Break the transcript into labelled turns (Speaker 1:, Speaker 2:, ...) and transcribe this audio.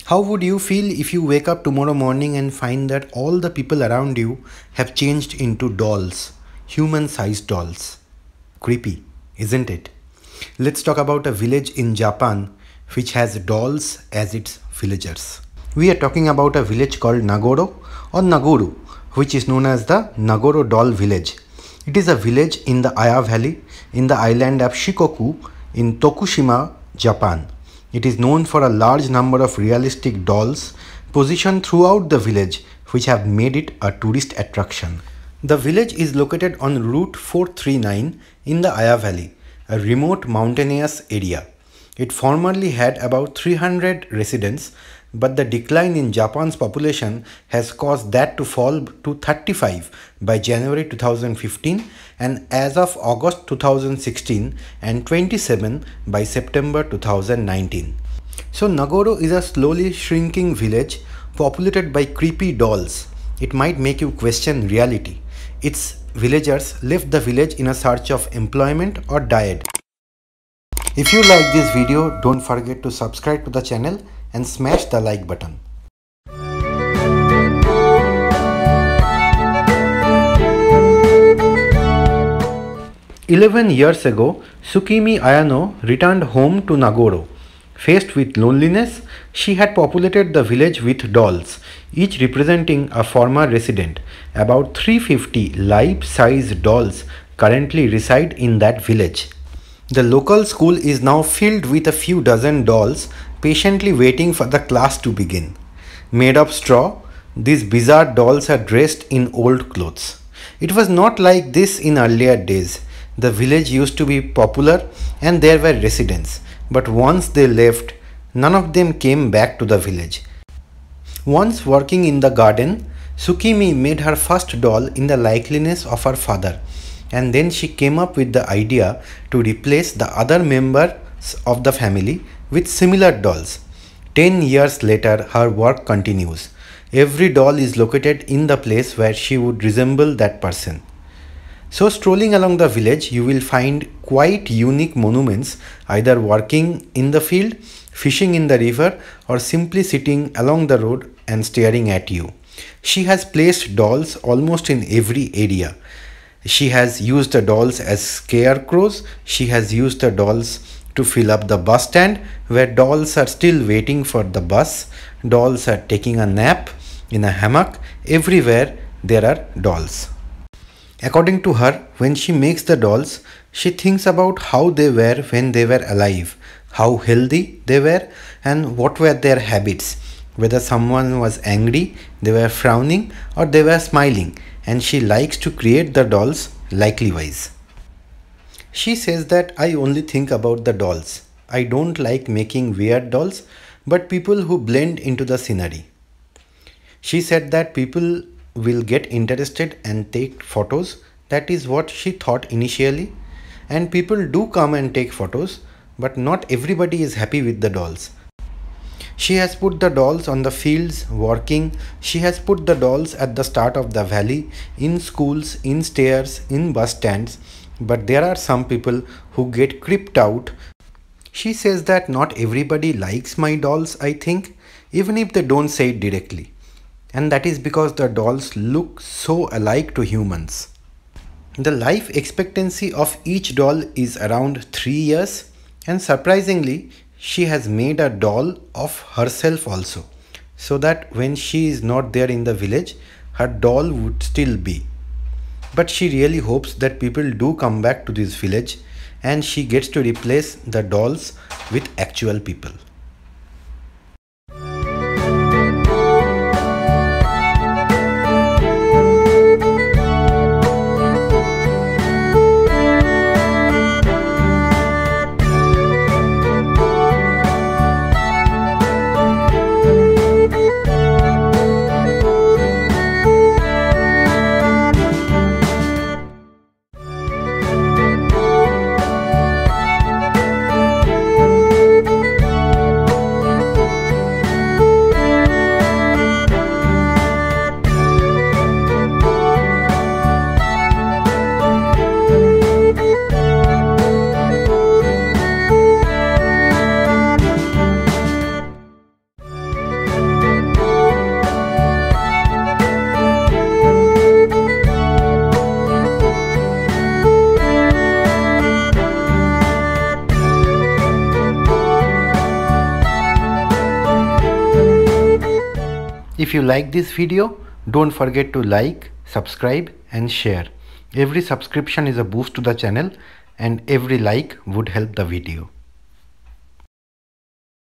Speaker 1: How would you feel if you wake up tomorrow morning and find that all the people around you have changed into dolls, human-sized dolls? Creepy, isn't it? Let's talk about a village in Japan which has dolls as its villagers. We are talking about a village called Nagoro or Naguru, which is known as the Nagoro Doll Village. It is a village in the Aya Valley in the island of Shikoku in Tokushima, Japan. It is known for a large number of realistic dolls positioned throughout the village, which have made it a tourist attraction. The village is located on Route 439 in the Aya Valley, a remote mountainous area. It formerly had about 300 residents, but the decline in Japan's population has caused that to fall to 35 by January 2015 and as of August 2016 and 27 by September 2019. So Nagoro is a slowly shrinking village populated by creepy dolls. It might make you question reality. Its villagers left the village in a search of employment or diet. If you like this video, don't forget to subscribe to the channel and smash the like button. "11 years ago, Tsukimi Ayano returned home to Nagoro. Faced with loneliness, she had populated the village with dolls, each representing a former resident. About 350 life-size dolls currently reside in that village. The local school is now filled with a few dozen dolls patiently waiting for the class to begin. Made of straw, these bizarre dolls are dressed in old clothes. It was not like this in earlier days. The village used to be popular and there were residents, but once they left, none of them came back to the village. Once working in the garden, Tsukimi made her first doll in the likeness of her father, and then she came up with the idea to replace the other members of the family with similar dolls. 10 years later, her work continues. Every doll is located in the place where she would resemble that person. So strolling along the village, you will find quite unique monuments, either working in the field, fishing in the river, or simply sitting along the road and staring at you. She has placed dolls almost in every area. She has used the dolls as scarecrows. She has used the dolls to fill up the bus stand where dolls are still waiting for the bus. Dolls are taking a nap in a hammock. Everywhere there are dolls. According to her, when she makes the dolls, she thinks about how they were when they were alive, how healthy they were, and what were their habits. Whether someone was angry, they were frowning, or they were smiling, and she likes to create the dolls likewise. She says that I only think about the dolls. I don't like making weird dolls, but people who blend into the scenery. She said that people will get interested and take photos. That is what she thought initially. And people do come and take photos, but not everybody is happy with the dolls. She has put the dolls on the fields working. She has put the dolls at the start of the valley, in schools, in stairs, in bus stands. But there are some people who get creeped out. She says that not everybody likes my dolls, I think, even if they don't say it directly. And that is because the dolls look so alike to humans. The life expectancy of each doll is around 3 years, and surprisingly, she has made a doll of herself also, so that when she is not there in the village, her doll would still be. But she really hopes that people do come back to this village and she gets to replace the dolls with actual people. If you like this video, don't forget to like, subscribe and share. Every subscription is a boost to the channel and every like would help the video.